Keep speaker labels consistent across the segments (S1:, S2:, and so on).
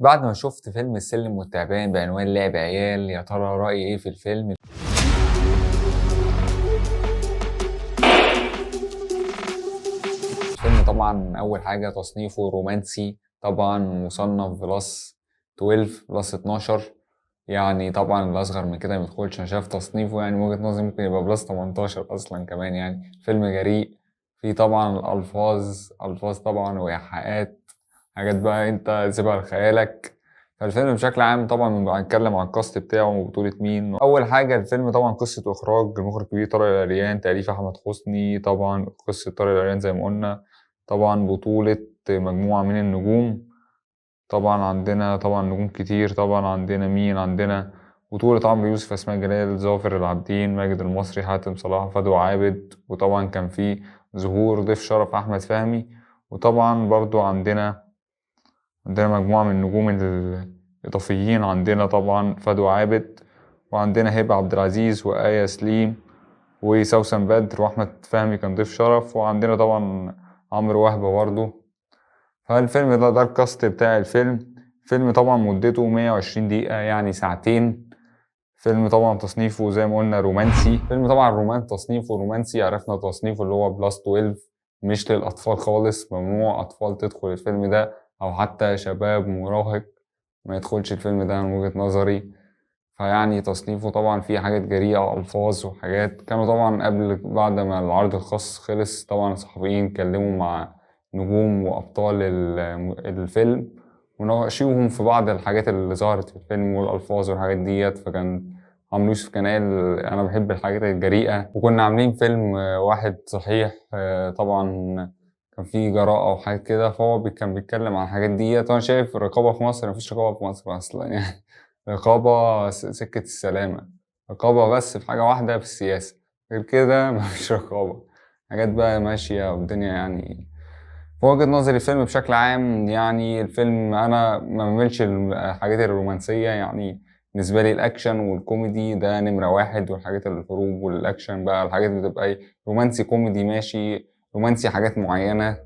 S1: بعد ما شُفت فيلم السلم والتعبان بعنوان لعب عيال، يا ترى رأيي إيه في الفيلم؟ الفيلم طبعًا أول حاجة تصنيفه رومانسي، طبعًا مُصنَّف +12 يعني طبعًا اللي أصغر من كده ما يدخلش. أنا شايف تصنيفه يعني من وجهة نظري ممكن يبقى +18 أصلًا كمان يعني. فيلم جريء، فيه طبعًا ألفاظ طبعًا وإيحاءات، حاجات بقى أنت سيبها لخيالك. فالفيلم بشكل عام طبعًا هنتكلم عن الcast بتاعه وبطولة مين. أول حاجة الفيلم طبعًا قصة وإخراج المخرج الكبير طارق العريان، تأليف أحمد حسني، طبعًا قصة طارق العريان زي ما قُلنا، طبعًا بطولة مجموعة من النجوم. طبعًا عندنا طبعًا نجوم كتير، طبعًا عندنا مين، عندنا بطولة عمرو يوسف، أسماء جلال، ظافر العابدين، ماجد المصري، حاتم صلاح، فدوى عابد، وطبعًا كان في ظهور ضيف شرف أحمد فهمي. وطبعًا برضه عندنا مجموعة من النجوم الإضافيين، عندنا طبعًا فدوى عابد، وعندنا هبة عبد العزيز وآية سليم وسوسن بدر، وأحمد فهمي كان ضيف شرف، وعندنا طبعًا عمرو وهبة برضه. فالفيلم ده الكاست بتاع الفيلم. الفيلم طبعًا مدته 120 دقيقة يعني ساعتين. فيلم طبعًا تصنيفه زي ما قُلنا رومانسي. فيلم طبعًا تصنيفه رومانسي، عرفنا تصنيفه اللي هو +12 مش للأطفال خالص. ممنوع أطفال تدخل الفيلم ده أو حتى شباب مراهق ما يدخلش الفيلم ده من وجهة نظري. فيعني تصنيفه طبعًا فيه حاجات جريئة وألفاظ وحاجات. كانوا طبعًا بعد ما العرض الخاص خلص طبعًا الصحفيين اتكلموا مع نجوم وأبطال الفيلم وناقشوهم في بعض الحاجات اللي ظهرت في الفيلم والألفاظ والحاجات ديّة. فكان عمرو يوسف كان قال أنا باحب الحاجات الجريئة، وكنا عاملين فيلم واحد صحيح طبعًا كان فيه جراءة وحاجات كده. فهو كان بيتكلم عن الحاجات ديّة. وأنا شايف الرقابة في مصر ما فيش رقابة في مصر أصلًا يعني. رقابة سكة السلامة، رقابة بس في حاجة واحدة في السياسة، غير كده ما فيش رقابة. حاجات بقى ماشية والدنيا يعني. في وجهة نظري الفيلم بشكل عام يعني الفيلم أنا ما باميلش للحاجات الرومانسية يعني. بالنسبة لي الأكشن والكوميدي ده نمرة واحد، والحاجات الحروب والأكشن بقى الحاجات بتبقى إيه، رومانسي كوميدي ماشي، رومانسي حاجات معينة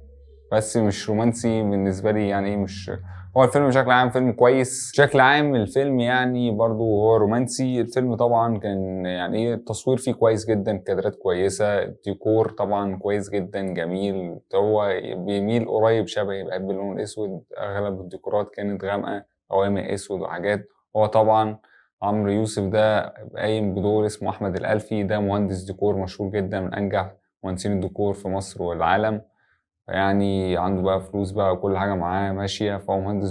S1: بس مش رومانسي بالنسبة لي يعني. مش هو الفيلم بشكل عام فيلم كويس. بشكل عام الفيلم يعني برضه هو رومانسي. الفيلم طبعًا كان يعني إيه التصوير فيه كويس جدًا، كادرات كويسة، الديكور طبعًا كويس جدًا جميل. هو بيميل قريب شبهي، باحب اللون الأسود، أغلب الديكورات كانت غامقة، غوامق أسود وحاجات. هو طبعًا عمرو يوسف ده قايم بدور اسمه أحمد الألفي، ده مهندس ديكور مشهور جدًا من أنجح مهندسين الديكور في مصر والعالم. فيعني عنده بقى فلوس بقى وكل حاجة معاه ماشية، فهو مهندس